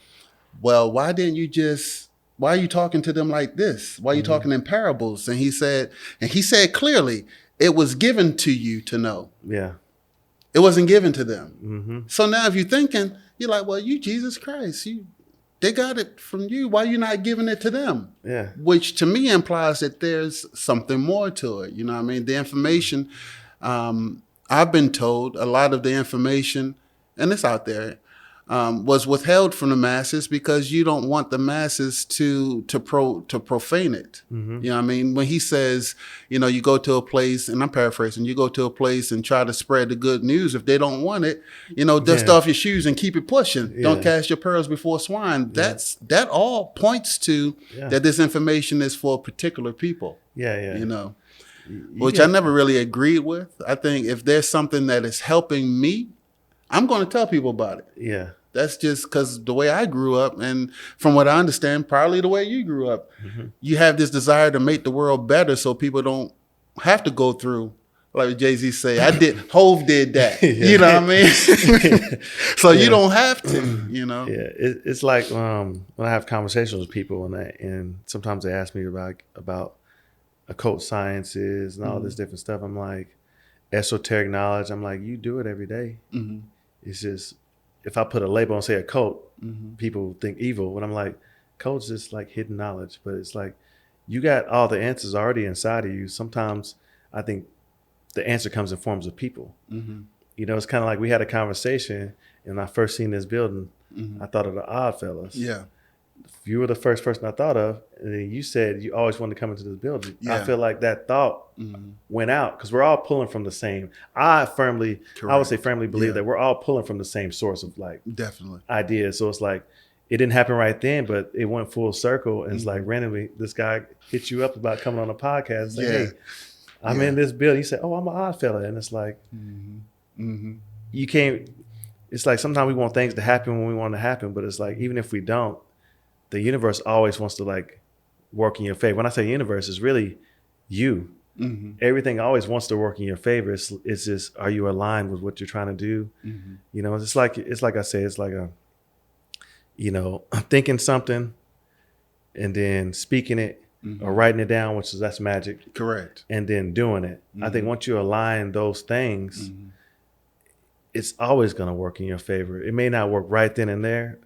well, why are you talking to them like this? Why are you talking in parables? And he said clearly, it was given to you to know. yeah. It wasn't given to them. Mm-hmm. So now if you're thinking, you're like, well, you Jesus Christ, they got it from you. Why are you not giving it to them? Yeah. Which to me implies that there's something more to it. You know what I mean? The information, I've been told a lot of the information, and it's out there, was withheld from the masses because you don't want the masses to profane it. Mm-hmm. You know what I mean? When he says, you know, you go to a place, and I'm paraphrasing, you go to a place and try to spread the good news. If they don't want it, you know, dust off your shoes and keep it pushing. Yeah. Don't cast your pearls before swine. That all points to that this information is for particular people. Yeah. You know, which I never really agreed with. I think if there's something that is helping me, I'm going to tell people about it. Yeah. That's just because the way I grew up, and from what I understand, probably the way you grew up, you have this desire to make the world better so people don't have to go through, like Jay-Z say, Hove did that. You know what I mean? So you don't have to, you know? Yeah. It's like when I have conversations with people and sometimes they ask me about occult sciences and all this different stuff. I'm like, esoteric knowledge. I'm like, you do it every day. Mm-hmm. It's just, if I put a label and say a cult, people think evil. But I'm like, cult's just like hidden knowledge. But it's like, you got all the answers already inside of you. Sometimes I think the answer comes in forms of people. Mm-hmm. You know, it's kind of like we had a conversation and I first seen this building, I thought of the Oddfellows. Yeah. You were the first person I thought of, and then you said you always wanted to come into this building. Yeah. I feel like that thought went out because we're all pulling from the same. I would say firmly believe that we're all pulling from the same source of like definitely ideas. So it's like it didn't happen right then, but it went full circle. And it's like randomly, this guy hit you up about coming on a podcast and say, "Hey, I'm in this building." He said, "Oh, I'm an odd fella," and it's like you can't. It's like sometimes we want things to happen when we want to happen, but it's like even if we don't, the universe always wants to like work in your favor. When I say universe, it's really you. Everything always wants to work in your favor. It's just, are you aligned with what you're trying to do? You know, it's like I say, it's like thinking something and then speaking it or writing it down, that's magic. Correct. And then doing it. I think once you align those things, it's always going to work in your favor. It may not work right then and there.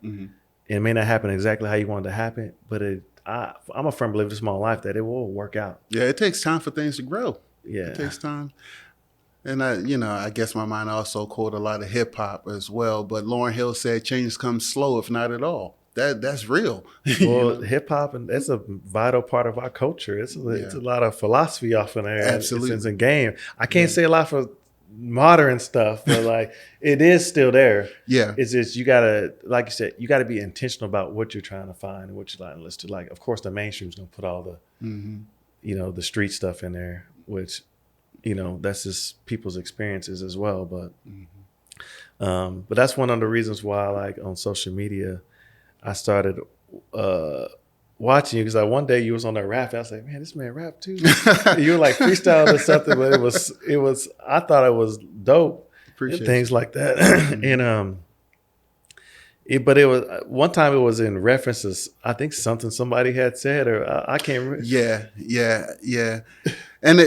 It may not happen exactly how you want it to happen, but I'm a firm believer in my life that it will work out. Yeah, it takes time for things to grow. Yeah. It takes time. And I guess my mind also quote a lot of hip hop as well. But Lauryn Hill said change comes slow, if not at all. That's real. Well, hip hop, and that's a vital part of our culture. It's a lot of philosophy off in there. Absolutely. It's in game. I can't say a lot for modern stuff, but like it is still there. Yeah. It's just you gotta, like you said, you gotta be intentional about what you're trying to find and what you're like to listen to. Like, of course, the mainstream's gonna put all the, the street stuff in there, which, that's just people's experiences as well. But, but that's one of the reasons why, like on social media, I started watching you because like one day you was on that rap. I was like, man, this man rap too. You were like freestyle or something, but it was. I thought it was dope. Appreciate things like that. And but it was one time it was in references. I think something somebody had said, or I can't remember. Yeah. And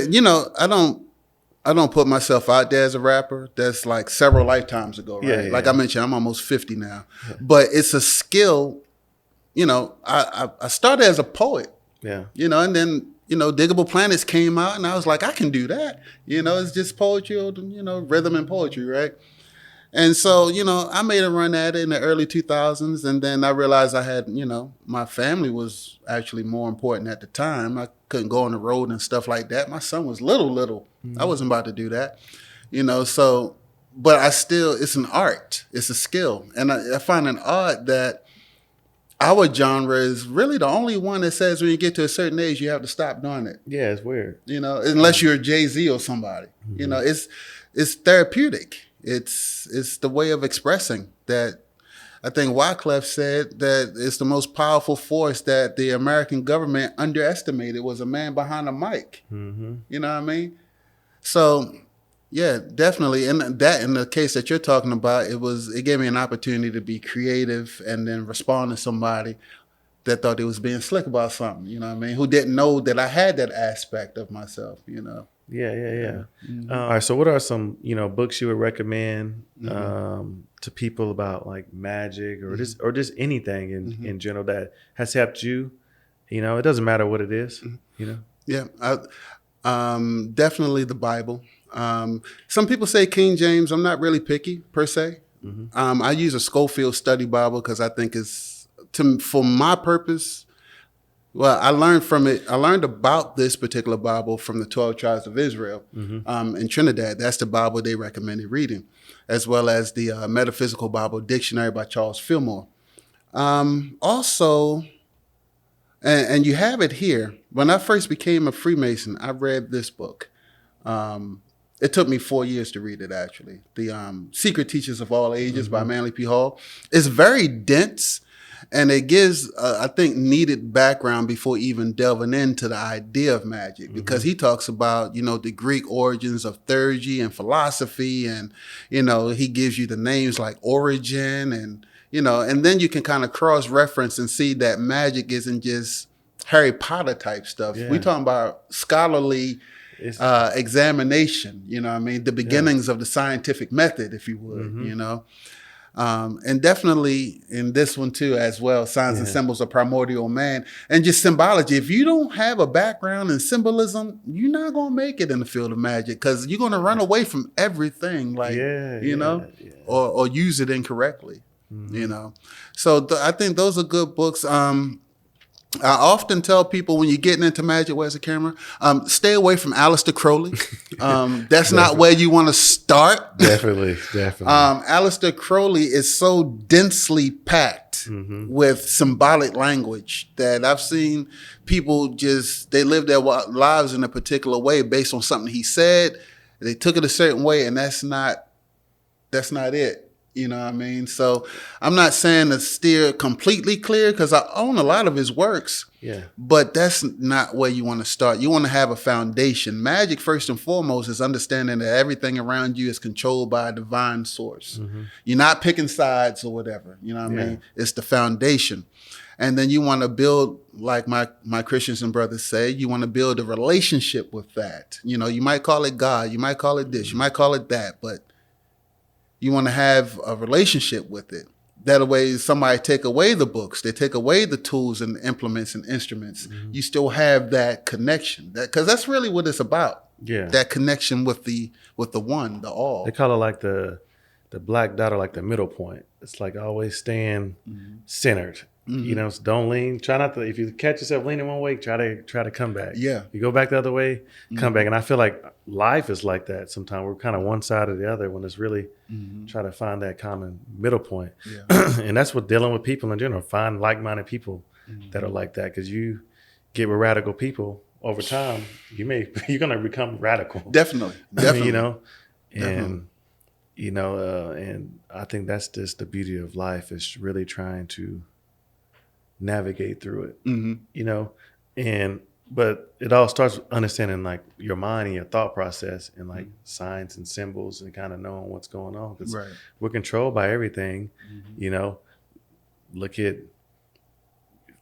I don't put myself out there as a rapper. That's like several lifetimes ago, right? Yeah. Like I mentioned, I'm almost 50 now, but it's a skill. I started as a poet, and then, Diggable Planets came out and I was like, I can do that. It's just poetry, rhythm and poetry, right? And so, I made a run at it in the early 2000s. And then I realized I had, my family was actually more important at the time. I couldn't go on the road and stuff like that. My son was little. I wasn't about to do that, so, but it's an art. It's a skill. And I find it odd that our genre is really the only one that says when you get to a certain age, you have to stop doing it. Yeah, it's weird. Unless you're a Jay-Z or somebody. It's therapeutic. It's the way of expressing that I think Wycliffe said that it's the most powerful force that the American government underestimated was a man behind a mic. Mm-hmm. You know what I mean? So, yeah, definitely. And that, in the case that you're talking about, it gave me an opportunity to be creative and then respond to somebody that thought they was being slick about something, you know what I mean? Who didn't know that I had that aspect of myself, you know? Yeah. Mm-hmm. All right. So, what are some books you would recommend Mm-hmm. to people about like magic or Mm-hmm. just anything Mm-hmm. in general that has helped you? It doesn't matter what it is. Mm-hmm. Yeah, definitely the Bible. Some people say King James. I'm not really picky per se. Mm-hmm. I use a Schofield Study Bible because I think for my purpose. Well, I learned from it. I learned about this particular Bible from the 12 Tribes of Israel in Trinidad. That's the Bible they recommended reading, as well as the Metaphysical Bible Dictionary by Charles Fillmore. Also, and you have it here. When I first became a Freemason, I read this book. It took me 4 years to read it, actually. The Secret Teachers of All Ages by Manly P. Hall. It's very dense, and it gives, I think, needed background before even delving into the idea of magic, because he talks about, the Greek origins of theurgy and philosophy, and, he gives you the names like origin, and, and then you can kind of cross-reference and see that magic isn't just Harry Potter type stuff. Yeah. We're talking about scholarly examination, the beginnings of the scientific method, if you would, and definitely in this one too, as well, signs and symbols of primordial man, and just symbology. If you don't have a background in symbolism, you're not going to make it in the field of magic, because you're going to run away from everything, or use it incorrectly, So I think those are good books. I often tell people, when you're getting into magic, where's the camera? Stay away from Aleister Crowley. That's not where you want to start. Definitely. Aleister Crowley is so densely packed with symbolic language that I've seen people they live their lives in a particular way based on something he said. They took it a certain way, and that's not it. You know what I mean? So I'm not saying to steer completely clear, because I own a lot of his works. Yeah. But that's not where you want to start. You want to have a foundation. Magic, first and foremost, is understanding that everything around you is controlled by a divine source. You're not picking sides or whatever. You know what I mean? It's the foundation. And then you want to build, like my Christians and brothers say, you want to build a relationship with that. You might call it God. You might call it this. You might call it that. But you want to have a relationship with it. That way, somebody take away the books, they take away the tools and implements and instruments. You still have that connection, because that's really what it's about. Yeah, that connection with the one, the all. They call it like the black dot, or like the middle point. It's like always staying centered. So don't lean. Try not to. If you catch yourself leaning one way, try to come back. Yeah. You go back the other way, come back. And I feel like life is like that. Sometimes we're kind of one side or the other, when it's really try to find that common middle point. Yeah. And that's what dealing with people in general. Find like-minded people that are like that, because you get with radical people over time, you're gonna become radical. Definitely. And and I think that's just the beauty of life, is really trying to navigate through it. But it all starts with understanding like your mind and your thought process, and like signs and symbols, and kind of knowing what's going on, because we're controlled by everything. Look at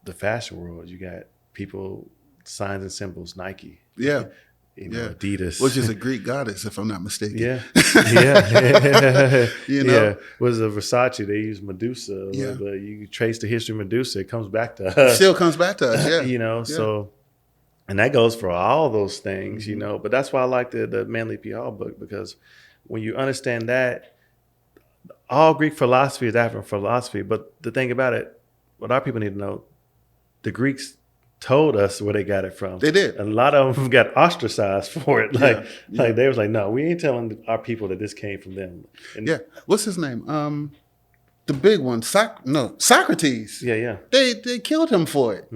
the fashion world. You got people, signs and symbols, Nike, Adidas, which is a Greek goddess, if I'm not mistaken. Yeah. Was a Versace, they use Medusa. Yeah. But you trace the history of Medusa, it comes back to us. It still comes back to us. Yeah. So, and that goes for all those things, But that's why I like the Manly P. Hall book, because when you understand that, all Greek philosophy is African philosophy. But the thing about it, what our people need to know, the Greeks told us where they got it from. They did. A lot of them got ostracized for it. Like they was like, no, we ain't telling our people that this came from them. And what's his name? The big one, Socrates. Yeah. They killed him for it.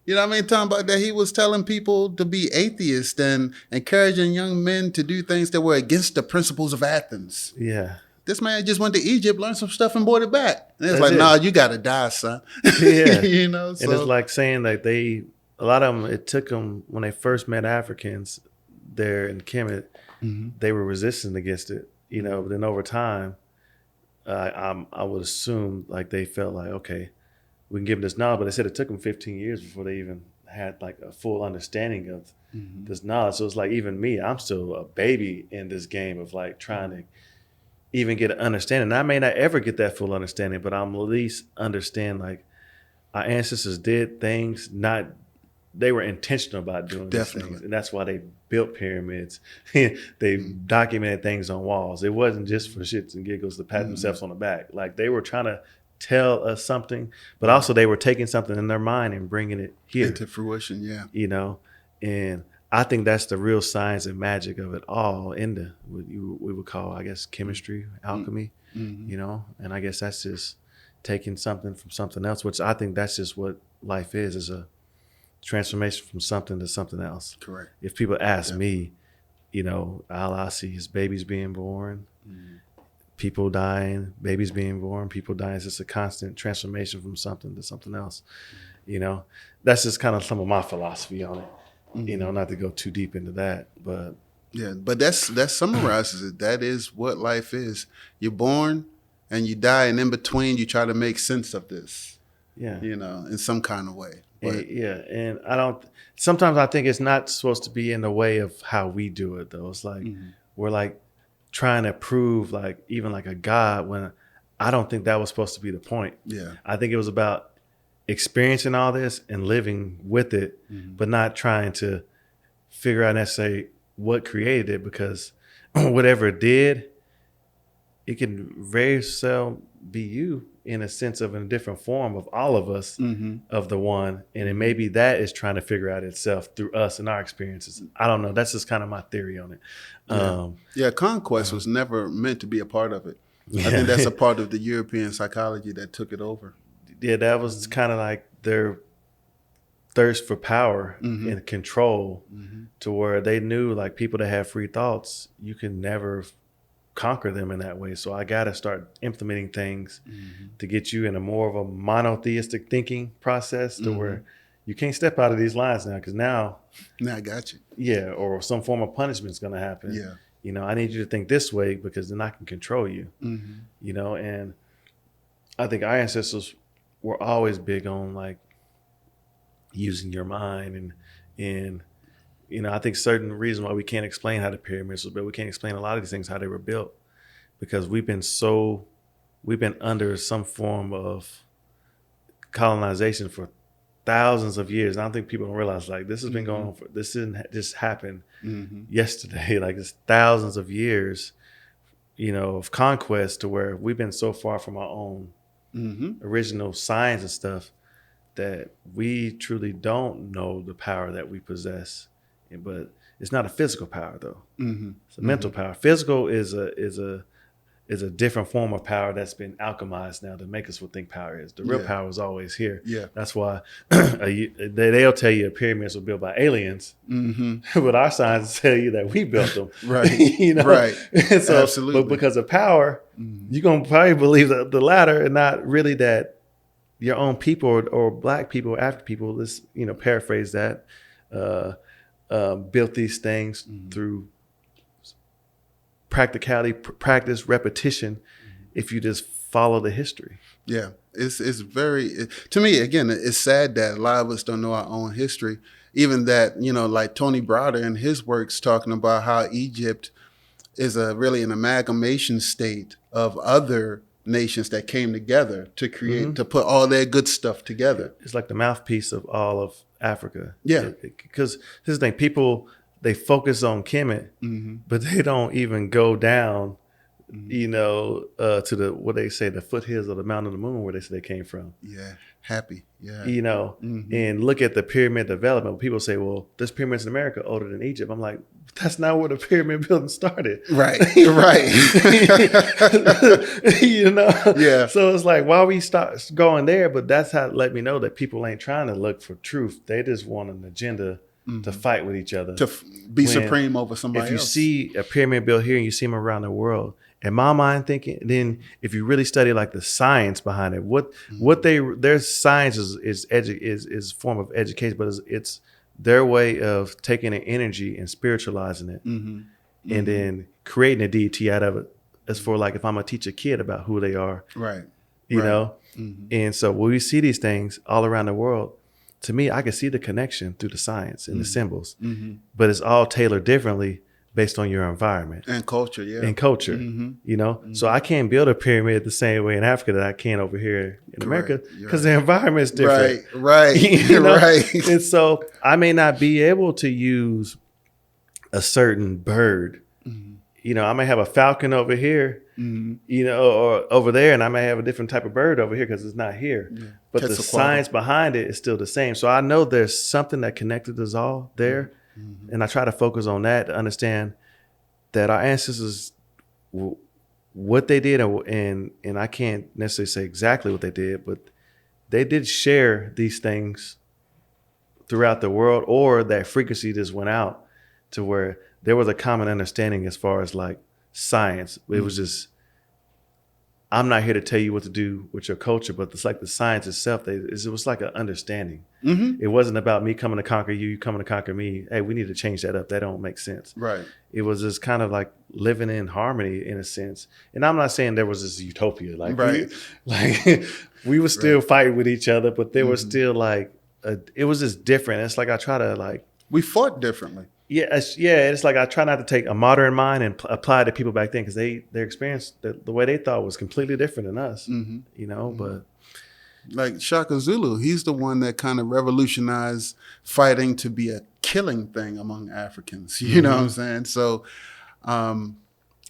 You know what I mean? Talking about that, he was telling people to be atheists and encouraging young men to do things that were against the principles of Athens. Yeah. this man just went to Egypt, learned some stuff, and brought it back. And it's That's like, it. nah, you got to die, son. Yeah. You know, And it's like saying that a lot of them, it took them, when they first met Africans there in Kemet, they were resistant against it, you know, but then over time, I would assume like they felt like, okay, we can give them this knowledge, but they said it took them 15 years before they even had like a full understanding of this knowledge. So it's like, even me, I'm still a baby in this game of like trying to even get an understanding. And I may not ever get that full understanding, but I'm at least understand like our ancestors did things, they were intentional about doing these things. And that's why they built pyramids. They documented things on walls. It wasn't just for shits and giggles to pat themselves on the back. Like they were trying to tell us something, but also they were taking something in their mind and bringing it here into fruition. Yeah. You know, and I think that's the real science and magic of it all in the, what we would call, I guess, chemistry, alchemy, you know, and I guess that's just taking something from something else, which I think that's just what life is a transformation from something to something else. Correct. If people ask me, you know, all I see is babies being born, people dying, babies being born, people dying. It's just a constant transformation from something to something else. You know, that's just kind of some of my philosophy on it. You know, not to go too deep into that, but yeah, but that summarizes it. That is what life is. You're born and you die, and in between, you try to make sense of this. Yeah, you know, in some kind of way. But, and I don't. Sometimes I think it's not supposed to be in the way of how we do it, though. It's like we're like trying to prove, like even like a God, when I don't think that was supposed to be the point. Yeah, I think it was about experiencing all this and living with it, but not trying to figure out necessarily what created it, because whatever it did, it can very well be you in a sense of, in a different form of all of us, of the one. And it maybe that is trying to figure out itself through us and our experiences. I don't know. That's just kind of my theory on it. Conquest was never meant to be a part of it. I think that's a part of the European psychology that took it over. Yeah, that was kind of like their thirst for power and control, to where they knew like people that have free thoughts, you can never conquer them in that way. So I got to start implementing things to get you in a more of a monotheistic thinking process, to where you can't step out of these lines now, because now I got you. Yeah, or some form of punishment is going to happen. Yeah. You know, I need you to think this way, because then I can control you. You know, and I think our ancestors were always big on like using your mind, and you know, I think certain reasons why we can't explain how the pyramids were built, we can't explain a lot of these things how they were built, because we've been under some form of colonization for thousands of years. And I don't think people don't realize like this has been going on this didn't just happen yesterday. Like it's thousands of years, you know, of conquest, to where we've been so far from our own original science and stuff that we truly don't know the power that we possess. But it's not a physical power though. It's a mental power. Physical is a different form of power that's been alchemized now to make us what think power is. The real power is always here. Yeah, that's why they'll tell you pyramids were built by aliens, but our science tell you that we built them. Right. You know, right. So, absolutely. But because of power, you're gonna probably believe the latter, and not really that your own people or black people or African people. Let's paraphrase that. Built these things through practicality, practice, repetition. If you just follow the history, it's very, to me, again, it's sad that a lot of us don't know our own history. Even that, like Tony Browder in his works talking about how Egypt is really an amalgamation state of other nations that came together to create, to put all their good stuff together. It's like the mouthpiece of all of Africa. Yeah. Because here's the thing, people, they focus on Kemet, but they don't even go down, to the, what they say, the foothills of the Mountain of the Moon, where they say they came from. Yeah. Happy. Yeah. And look at the pyramid development. People say, well, there's pyramids in America older than Egypt. I'm like, that's not where the pyramid building started. Right. Right. Yeah. So it's like, why we start going there? But that's how it let me know that people ain't trying to look for truth. They just want an agenda to fight with each other. To be supreme over somebody else. If you see a pyramid built here and you see them around the world, in my mind thinking, then if you really study like the science behind it, their science is a form of education, but it's their way of taking an energy and spiritualizing it, and then creating a deity out of it. As for like if I'm gonna teach a kid about who they are, Right. you know, and so when we see these things all around the world, to me, I can see the connection through the science and the symbols, but it's all tailored differently based on your environment And culture, yeah. and culture, you know? So I can't build a pyramid the same way in Africa that I can over here in America because the environment is different. Right. You know? Right. And so I may not be able to use a certain bird. You know, I may have a falcon over here, you know, or over there, and I may have a different type of bird over here because it's not here. Yeah. But the science behind it is still the same. So I know there's something that connected us all there. And I try to focus on that to understand that our ancestors, what they did, and I can't necessarily say exactly what they did, but they did share these things throughout the world, or that frequency just went out to where there was a common understanding as far as like science. It was just, I'm not here to tell you what to do with your culture, but it's like the science itself. It was like an understanding. It wasn't about me coming to conquer you, you coming to conquer me. Hey, we need to change that up. That don't make sense. Right. It was just kind of like living in harmony in a sense. And I'm not saying there was this utopia. Like, we were still fighting with each other, but there was still like, it was just different. It's like I try to like. We fought differently. Yeah, it's like I try not to take a modern mind and apply it to people back then because their experience, the way they thought was completely different than us, you know. But like Shaka Zulu, he's the one that kind of revolutionized fighting to be a killing thing among Africans. You know what I'm saying? So, and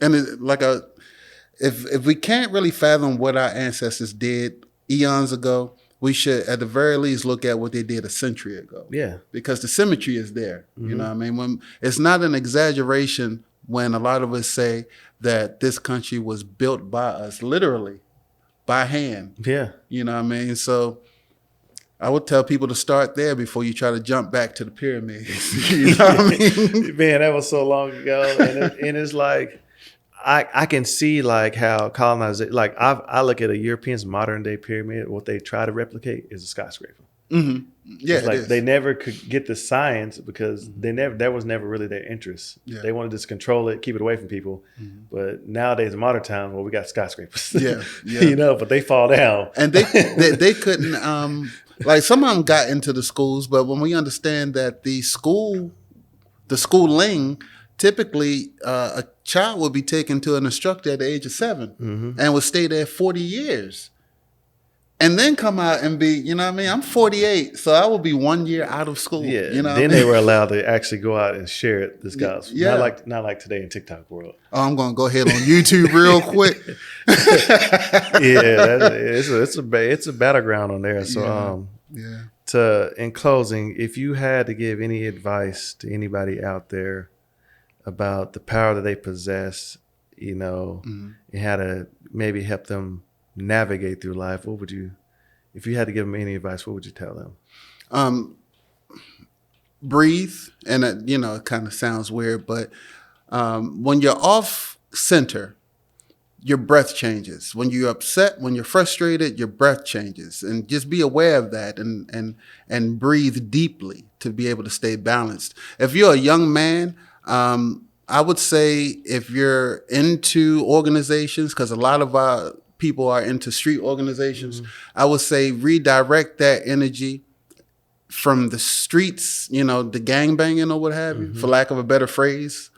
if we can't really fathom what our ancestors did eons ago, we should, at the very least, look at what they did a century ago. Yeah. Because the symmetry is there. You know what I mean? When it's not an exaggeration when a lot of us say that this country was built by us, literally, by hand. Yeah. You know what I mean? So I would tell people to start there before you try to jump back to the pyramids. You know what I mean? Man, that was so long ago. And it's like, I can see like how colonization, like I look at a European's modern day pyramid, what they try to replicate is a skyscraper. Yeah, it's like they never could get the science because that was never really their interest. Yeah. They wanted to just control it, keep it away from people. But nowadays in modern times, well, we got skyscrapers. Yeah. You know, but they fall down. And they couldn't, like some of them got into the schools, but when we understand that the schooling, typically, a child would be taken to an instructor at the age of 7 and would stay there 40 years and then come out and be, you know what I mean? I'm 48, so I will be 1 year out of school. Yeah. You know then they were allowed to actually go out and share it, this gospel. Yeah. Not like today in TikTok world. Oh, I'm going to go ahead on YouTube real quick. It's a battleground on there. So, in closing, if you had to give any advice to anybody out there about the power that they possess, you know, and how to maybe help them navigate through life, what would you, if you had to give them any advice, what would you tell them? Breathe. And, you know, it kind of sounds weird, but when you're off center, your breath changes. When you're upset, when you're frustrated, your breath changes. And just be aware of that and breathe deeply to be able to stay balanced. If you're a young man, I would say if you're into organizations, because a lot of our people are into street organizations, I would say redirect that energy from the streets, you know, the gangbanging or what have you, for lack of a better phrase,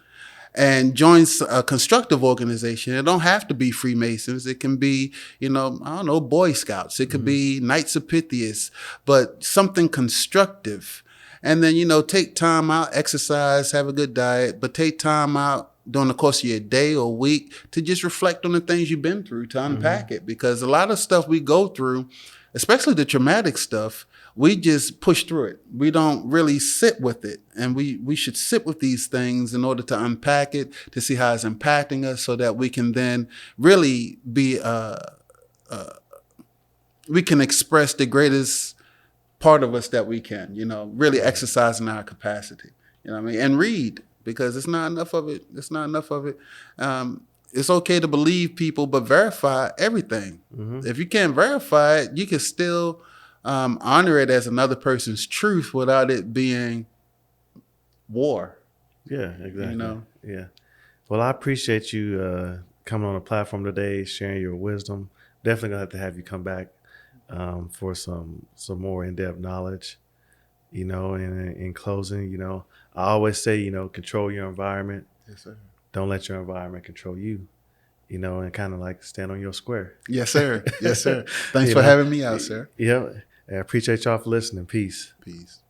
and join a constructive organization. It don't have to be Freemasons. It can be, you know, I don't know, Boy Scouts. It could be Knights of Pythias, but something constructive. And then, you know, take time out, exercise, have a good diet, but take time out during the course of your day or week to just reflect on the things you've been through, to unpack it. Because a lot of stuff we go through, especially the traumatic stuff, we just push through it. We don't really sit with it. And we should sit with these things in order to unpack it, to see how it's impacting us so that we can then really be, we can express the greatest part of us that we can, you know, really exercising our capacity, you know what I mean? And read, because it's not enough of it. It's not enough of it. it's okay to believe people, but verify everything. If you can't verify it, you can still honor it as another person's truth without it being war. Yeah, exactly. You know? Yeah. Well, I appreciate you coming on the platform today, sharing your wisdom. Definitely gonna have to have you come back for some more in-depth knowledge. And in closing, I always say, control your environment. Yes, sir. Don't let your environment control you. And kind of like stand on your square. Yes, sir. Yes, sir. Thanks You for know? having me out, sir. Yeah. I appreciate y'all for listening. Peace. Peace.